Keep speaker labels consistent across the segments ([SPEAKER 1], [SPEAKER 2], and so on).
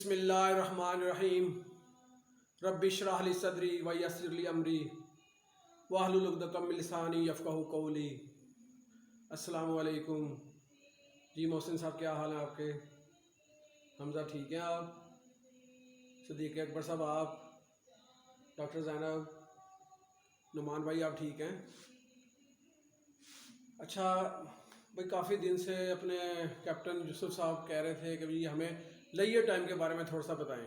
[SPEAKER 1] بسم اللہ الرحمن الرحیم رب اشرح لی صدری ویسر لی امری واحلل عقدۃ من لسانی یفقہوا قولی۔ السلام علیکم جی محسن صاحب، کیا حال ہیں آپ کے؟ حمزہ ٹھیک ہیں آپ؟ صدیق اکبر صاحب آپ؟ ڈاکٹر زینب، نعمان بھائی آپ ٹھیک ہیں؟ اچھا بھائی، کافی دن سے اپنے کیپٹن یوسف صاحب کہہ رہے تھے کہ بھائی ہمیں لیئر ٹائم کے بارے میں تھوڑا سا بتائیں،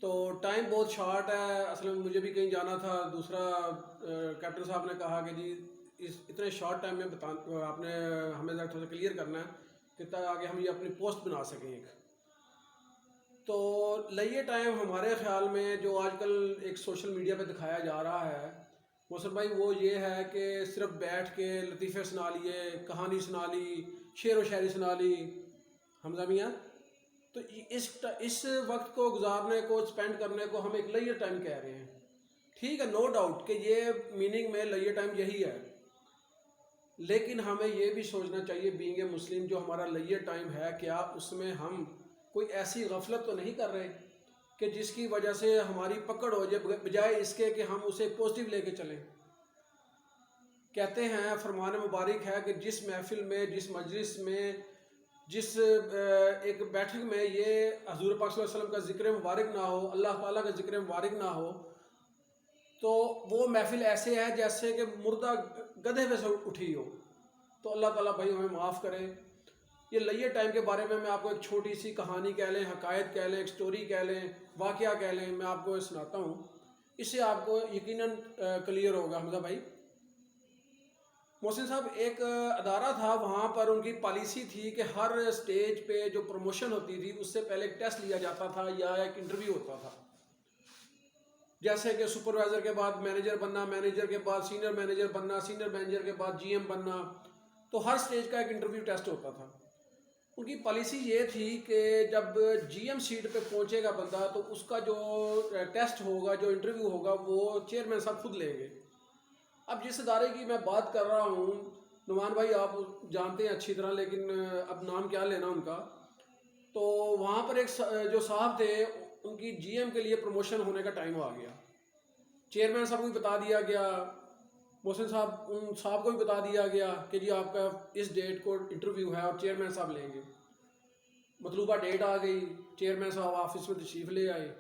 [SPEAKER 1] تو ٹائم بہت شارٹ ہے، اصل میں مجھے بھی کہیں جانا تھا۔ دوسرا کیپٹن صاحب نے کہا کہ جی اتنے شارٹ ٹائم میں آپ نے ہمیں ذرا تھوڑا سا کلیئر کرنا ہے کہ تاکہ ہم یہ اپنی پوسٹ بنا سکیں ایک۔ تو لیئر ٹائم ہمارے خیال میں جو آج کل ایک سوشل میڈیا پہ دکھایا جا رہا ہے محسن بھائی، وہ یہ ہے کہ صرف بیٹھ کے لطیفے سنا لیے، کہانی سنا لی، شعر و شاعری سنا لی، حمزہ میاں، تو اس وقت کو گزارنے کو، اسپینڈ کرنے کو ہم ایک لیئر ٹائم کہہ رہے ہیں۔ ٹھیک ہے، نو ڈاؤٹ کہ یہ میننگ میں لیئر ٹائم یہی ہے، لیکن ہمیں یہ بھی سوچنا چاہیے بینگ اے مسلم، جو ہمارا لیئر ٹائم ہے، کیا اس میں ہم کوئی ایسی غفلت تو نہیں کر رہے کہ جس کی وجہ سے ہماری پکڑ ہو جائے، بجائے اس کے کہ ہم اسے پازیٹیو لے کے چلیں۔ کہتے ہیں، فرمان مبارک ہے کہ جس محفل میں، جس مجلس میں، جس ایک بیٹھک میں یہ حضور پاک صلی اللہ علیہ وسلم کا ذکر مبارک نہ ہو، اللہ تعالیٰ کا ذکر مبارک نہ ہو، تو وہ محفل ایسے ہے جیسے کہ مردہ گدھے پہ سے اٹھی ہو۔ تو اللہ تعالیٰ بھائی ہمیں معاف کرے۔ یہ لیئر ٹائم کے بارے میں آپ کو ایک چھوٹی سی کہانی کہہ لیں، حکایت کہہ لیں، ایک سٹوری کہہ لیں، واقعہ کہہ لیں، میں آپ کو سناتا ہوں، اس سے آپ کو یقیناً کلیئر ہوگا حمزہ بھائی۔ محسن صاحب، ایک ادارہ تھا، وہاں پر ان کی پالیسی تھی کہ ہر سٹیج پہ جو پروموشن ہوتی تھی اس سے پہلے ایک ٹیسٹ لیا جاتا تھا یا ایک انٹرویو ہوتا تھا۔ جیسے کہ سپروائزر کے بعد مینیجر بننا، مینیجر کے بعد سینئر مینیجر بننا، سینئر مینیجر کے بعد جی ایم بننا، تو ہر سٹیج کا ایک انٹرویو ٹیسٹ ہوتا تھا۔ ان کی پالیسی یہ تھی کہ جب جی ایم سیٹ پہ پہنچے گا بندہ تو اس کا جو ٹیسٹ ہوگا، جو انٹرویو ہوگا، وہ چیئرمین صاحب خود لیں گے۔ اب جس ادارے کی میں بات کر رہا ہوں، نعمان بھائی آپ جانتے ہیں اچھی طرح، لیکن اب نام کیا لینا ان کا، تو وہاں پر ایک جو صاحب تھے، ان کی جی ایم کے لیے پروموشن ہونے کا ٹائم آ گیا۔ چیئرمین صاحب کو بھی بتا دیا گیا، محسن صاحب ان صاحب کو بھی بتا دیا گیا کہ جی آپ کا اس ڈیٹ کو انٹرویو ہے اور چیئرمین صاحب لیں گے۔ مطلوبہ ڈیٹ آ گئی، چیئرمین صاحب آفس میں تشریف لے آئے،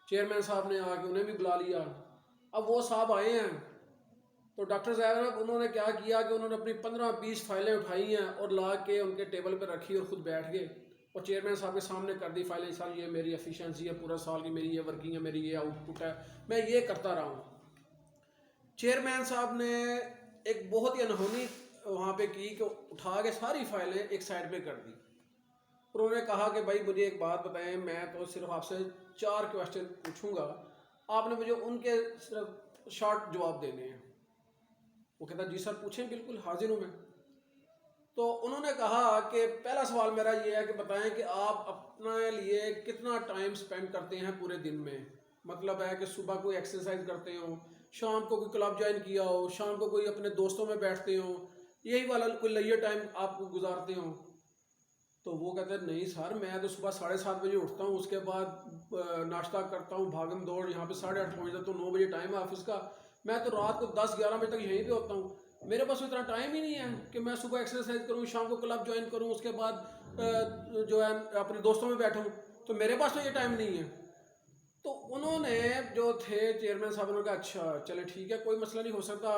[SPEAKER 1] چیئرمین صاحب نے آ کے انہیں بھی بلا لیا۔ اب وہ صاحب آئے ہیں تو ڈاکٹر زینب انہوں نے کیا کیا کہ انہوں نے اپنی 15-20 فائلیں اٹھائی ہیں اور لا کے ان کے ٹیبل پہ رکھی اور خود بیٹھ گئے اور چیئرمین صاحب کے سامنے کر دی فائلیں، سر یہ میری ایفیشنسی ہے، پورا سال کی میری یہ ورکنگ ہے، میری یہ آؤٹ پٹ ہے، میں یہ کرتا رہا ہوں۔ چیئرمین صاحب نے ایک بہت ہی انہونی وہاں پہ کی کہ اٹھا کے ساری فائلیں ایک سائڈ پہ کر دی۔ انہوں نے کہا کہ بھائی مجھے ایک بات بتائیں، میں تو صرف آپ سے 4 کویشچن پوچھوں گا، آپ نے مجھے ان کے صرف شارٹ جواب دینے ہیں۔ وہ کہتا جی سر پوچھیں، بالکل حاضر ہوں میں۔ تو انہوں نے کہا کہ پہلا سوال میرا یہ ہے کہ بتائیں کہ آپ اپنے لیے کتنا ٹائم سپینڈ کرتے ہیں پورے دن میں؟ مطلب ہے کہ صبح کوئی ایکسرسائز کرتے ہو، شام کو کوئی کلب جوائن کیا ہو، شام کو کوئی اپنے دوستوں میں بیٹھتے ہو، یہی والا کوئی لیئر ٹائم آپ کو گزارتے ہو؟ تو وہ کہتے ہیں نہیں سر، میں تو صبح 7:30 بجے اٹھتا ہوں، اس کے بعد ناشتہ کرتا ہوں، بھاگم دوڑ، یہاں پہ 8:30 پہنچ جاتا ہوں، 9 بجے ٹائم ہے آفس کا، میں تو رات کو 10-11 بجے تک یہیں پہ ہوتا ہوں، میرے پاس اتنا ٹائم ہی نہیں ہے کہ میں صبح ایکسرسائز کروں، شام کو کلب جوائن کروں، اس کے بعد جو ہے اپنے دوستوں میں بیٹھوں، تو میرے پاس تو یہ ٹائم نہیں ہے۔ تو انہوں نے جو تھے چیئرمین صاحب نے کہا اچھا چلے ٹھیک ہے، کوئی مسئلہ نہیں، ہو سکتا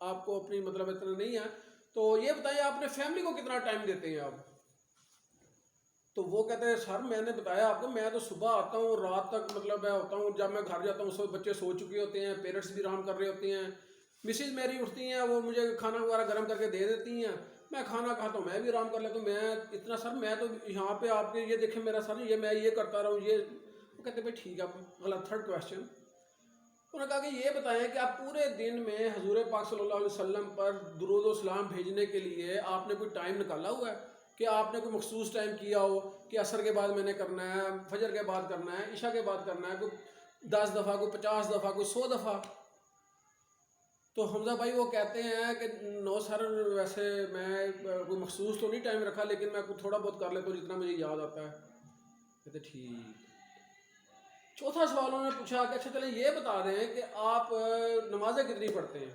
[SPEAKER 1] آپ کو اپنی مطلب اتنا نہیں ہے، تو یہ بتائیے آپ اپنے فیملی کو کتنا ٹائم دیتے ہیں آپ؟ تو وہ کہتے ہیں سر میں نے بتایا آپ کو، میں تو صبح آتا ہوں رات تک، مطلب میں ہوتا ہوں، جب میں گھر جاتا ہوں اس وقت بچے سو چکے ہوتے ہیں، پیرنٹس بھی آرام کر رہے ہوتے ہیں، مسز میری اٹھتی ہیں، وہ مجھے کھانا وغیرہ گرم کر کے دے دیتی ہیں، میں کھانا کھاتا ہوں، میں بھی آرام کر لیتا ہوں، میں اتنا سر میں تو یہاں پہ آپ کے یہ دیکھیں میرا سر یہ میں یہ کرتا رہا ہوں یہ۔ وہ کہتے ہیں بھائی ٹھیک ہے، غلط، 3rd کویشچن۔ انہوں نے کہا کہ یہ بتائیں کہ آپ پورے دن میں حضور پاک صلی اللہ علیہ وسلم پر درود و سلام بھیجنے کے لیے آپ نے کوئی ٹائم نکالا ہوا ہے کہ آپ نے کوئی مخصوص ٹائم کیا ہو کہ عصر کے بعد میں نے کرنا ہے، فجر کے بعد کرنا ہے، عشاء کے بعد کرنا ہے، کوئی 10 دفعہ، کوئی 50 دفعہ، کوئی 100 دفعہ؟ تو حمزہ بھائی وہ کہتے ہیں کہ نو سر، ویسے میں کوئی مخصوص تو نہیں ٹائم رکھا، لیکن میں تھوڑا بہت کر لیتا ہوں جتنا مجھے یاد آتا ہے۔ کہتے ٹھیک. چوتھا سوال انہوں نے پوچھا کہ اچھا چلیں یہ بتا دیں کہ آپ نمازیں کتنی پڑھتے ہیں.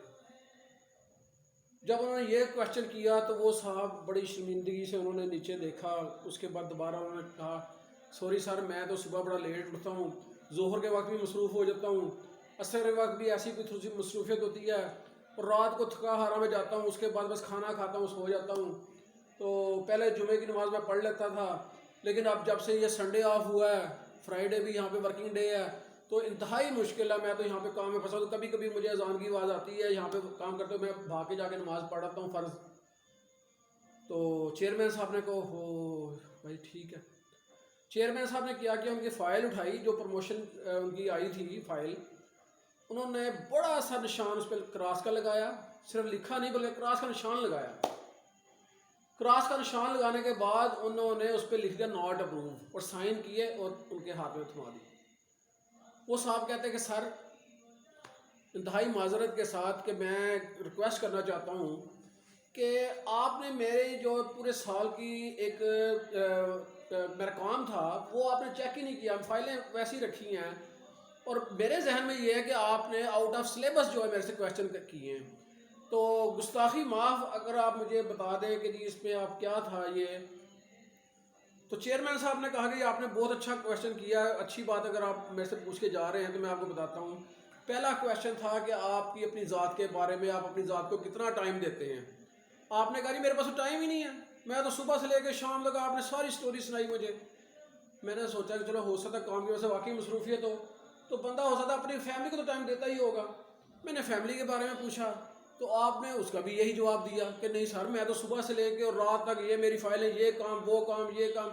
[SPEAKER 1] جب انہوں نے یہ کوشچن کیا تو وہ صاحب بڑی شرمندگی سے انہوں نے نیچے دیکھا. اس کے بعد دوبارہ انہوں نے کہا سوری سر میں تو صبح بڑا لیٹ اٹھتا ہوں, ظہر کے وقت بھی مصروف ہو جاتا ہوں, عصر کے وقت بھی ایسی کوئی تھوڑی سی مصروفیت ہوتی ہے, اور رات کو تھکا ہارا میں جاتا ہوں, اس کے بعد بس کھانا کھاتا ہوں سو جاتا ہوں. تو پہلے جمعے کی نماز میں پڑھ لیتا تھا, لیکن اب جب سے یہ سنڈے آف ہوا ہے, فرائیڈے بھی یہاں پہ ورکنگ ڈے ہے, تو انتہائی مشکل ہے. میں تو یہاں پہ کام میں پھنسا ہوں. کبھی کبھی مجھے اذان کی آواز آتی ہے, یہاں پہ کام کرتے ہوئے میں بھاگ کے جا کے نماز پڑھاتا ہوں فرض. تو چیئرمین صاحب نے کہا ہو بھائی ٹھیک ہے. چیئرمین صاحب نے کیا کہ ان کی فائل اٹھائی, جو پروموشن ان کی آئی تھی فائل, انہوں نے بڑا سا نشان اس پہ کراس کا لگایا, صرف لکھا نہیں بلکہ کراس کا نشان لگایا. کراس کا نشان لگانے کے بعد انہوں نے اس پہ لکھ دیا ناٹ اپروو, اور سائن کیے اور ان کے ہاتھ میں تھما دی. وہ صاحب کہتے ہیں کہ سر انتہائی معذرت کے ساتھ کہ میں ریکویسٹ کرنا چاہتا ہوں کہ آپ نے میرے جو پورے سال کی ایک میرا کام تھا وہ آپ نے چیک ہی نہیں کیا, فائلیں ویسی رکھی ہیں, اور میرے ذہن میں یہ ہے کہ آپ نے آؤٹ آف سلیبس جو ہے میرے سے کویشچن کیے ہیں. تو گستاخی معاف, اگر آپ مجھے بتا دیں کہ جی اس میں آپ کیا تھا یہ. تو چیئرمین صاحب نے کہا کہ آپ نے بہت اچھا کویشچن کیا ہے, اچھی بات, اگر آپ میرے سے پوچھ کے جا رہے ہیں تو میں آپ کو بتاتا ہوں. پہلا کویشچن تھا کہ آپ کی اپنی ذات کے بارے میں, آپ اپنی ذات کو کتنا ٹائم دیتے ہیں. آپ نے کہا جی میرے پاس تو ٹائم ہی نہیں ہے, میں تو صبح سے لے کے شام تک آپ نے ساری سٹوری سنائی مجھے. میں نے سوچا کہ چلو ہو سکتا ہے کام کی وجہ سے واقعی مصروفیت ہو, تو بندہ ہو سکتا ہے اپنی فیملی کو تو ٹائم دیتا ہی ہوگا. میں نے فیملی کے بارے میں پوچھا تو آپ نے اس کا بھی یہی جواب دیا کہ نہیں سر میں تو صبح سے لے کے اور رات تک یہ میری فائلیں, یہ کام وہ کام یہ کام.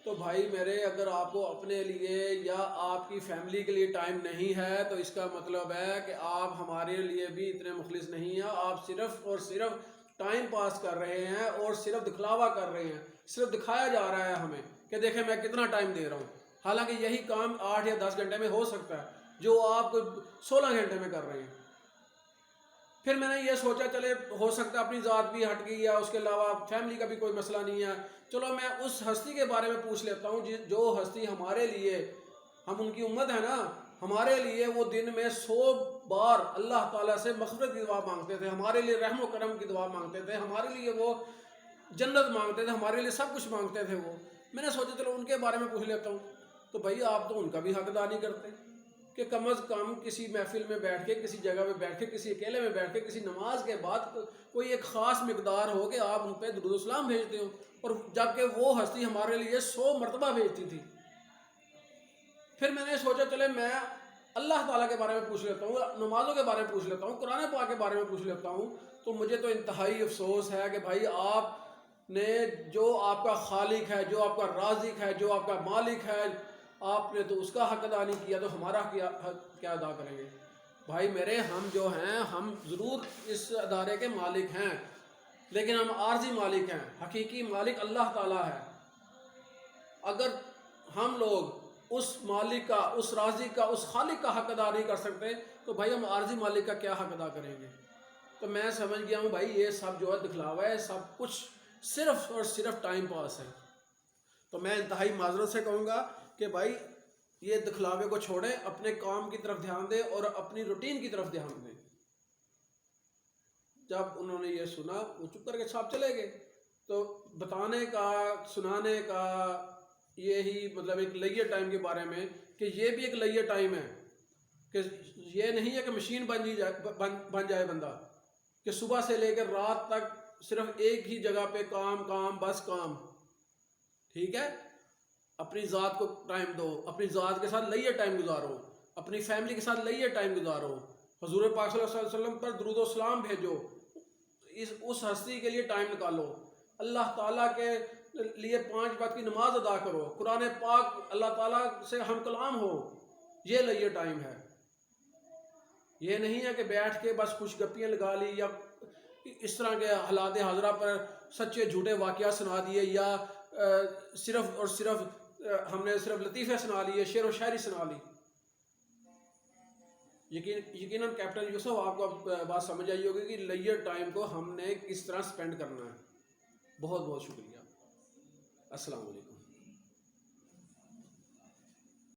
[SPEAKER 1] تو بھائی میرے, اگر آپ کو اپنے لیے یا آپ کی فیملی کے لیے ٹائم نہیں ہے تو اس کا مطلب ہے کہ آپ ہمارے لیے بھی اتنے مخلص نہیں ہیں. آپ صرف اور صرف ٹائم پاس کر رہے ہیں اور صرف دکھلاوا کر رہے ہیں, صرف دکھایا جا رہا ہے ہمیں کہ دیکھیں میں کتنا ٹائم دے رہا ہوں, حالانکہ یہی کام 8 یا 10 گھنٹے میں ہو سکتا ہے جو آپ 16 گھنٹے میں کر رہے ہیں. پھر میں نے یہ سوچا چلے ہو سکتا ہے اپنی ذات بھی ہٹ گئی ہے, اس کے علاوہ فیملی کا بھی کوئی مسئلہ نہیں ہے, چلو میں اس ہستی کے بارے میں پوچھ لیتا ہوں جو ہستی ہمارے لیے, ہم ان کی امت ہے نا, ہمارے لیے وہ دن میں 100 بار اللہ تعالیٰ سے مغفرت کی دعا مانگتے تھے, ہمارے لیے رحم و کرم کی دعا مانگتے تھے, ہمارے لیے وہ جنت مانگتے تھے, ہمارے لیے سب کچھ مانگتے تھے وہ. میں نے سوچا چلو ان کے بارے میں پوچھ لیتا ہوں. تو بھائی آپ تو ان کا بھی حق ادا نہیں کرتے کہ کم از کم کسی محفل میں بیٹھ کے, کسی جگہ میں بیٹھ کے, کسی اکیلے میں بیٹھ کے, کسی نماز کے بعد کوئی ایک خاص مقدار ہو کہ آپ ان پہ درود و سلام بھیجتے ہو, اور جبکہ وہ ہستی ہمارے لیے 100 مرتبہ بھیجتی تھی. پھر میں نے سوچا چلے میں اللہ تعالیٰ کے بارے میں پوچھ لیتا ہوں, نمازوں کے بارے میں پوچھ لیتا ہوں, قرآن پاک کے بارے میں پوچھ لیتا ہوں. تو مجھے تو انتہائی افسوس ہے کہ بھائی آپ نے جو آپ کا خالق ہے, جو آپ کا رازق ہے, جو آپ کا مالک ہے, آپ نے تو اس کا حق ادا نہیں کیا, تو ہمارا کیا ادا کریں گے. بھائی میرے, ہم جو ہیں ہم ضرور اس ادارے کے مالک ہیں, لیکن ہم عارضی مالک ہیں, حقیقی مالک اللہ تعالیٰ ہے. اگر ہم لوگ اس مالک کا, اس رازق کا, اس خالق کا حق ادا نہیں کر سکتے تو بھائی ہم عارضی مالک کا کیا حق ادا کریں گے. تو میں سمجھ گیا ہوں بھائی یہ سب جو ہے دکھلاوا ہے, سب کچھ صرف اور صرف ٹائم پاس ہے. تو میں انتہائی معذرت سے کہوں گا کہ بھائی یہ دکھلاوے کو چھوڑیں, اپنے کام کی طرف دھیان دیں اور اپنی روٹین کی طرف دھیان دیں. جب انہوں نے یہ سنا وہ چپ کر کے چھاپ چلے گئے. تو بتانے کا, سنانے کا یہی مطلب ایک لیے ٹائم کے بارے میں کہ یہ بھی ایک لیے ٹائم ہے, کہ یہ نہیں ہے کہ مشین بن جائے بندہ, کہ صبح سے لے کر رات تک صرف ایک ہی جگہ پہ کام کام بس کام. ٹھیک ہے, اپنی ذات کو ٹائم دو, اپنی ذات کے ساتھ لیے ٹائم گزارو, اپنی فیملی کے ساتھ لیے ٹائم گزارو, حضور پاک صلی اللہ علیہ وسلم پر درود و سلام بھیجو, اس ہستی کے لیے ٹائم نکالو, اللہ تعالیٰ کے لیے 5 وقت کی نماز ادا کرو, قرآن پاک اللہ تعالیٰ سے ہم کلام ہو. یہ لیے ٹائم ہے. یہ نہیں ہے کہ بیٹھ کے بس خوش گپیاں لگا لی, یا اس طرح کے حالات حاضرہ پر سچے جھوٹے واقعات سنا دیے, یا صرف اور صرف ہم نے صرف لطیفے سنا لیے, شعر و شاعری سنا لی. یقیناً کیپٹن یوسف آپ کو بات سمجھ آئی ہوگی کہ لیئر ٹائم کو ہم نے کس طرح سپینڈ کرنا ہے. بہت بہت شکریہ. السلام علیکم.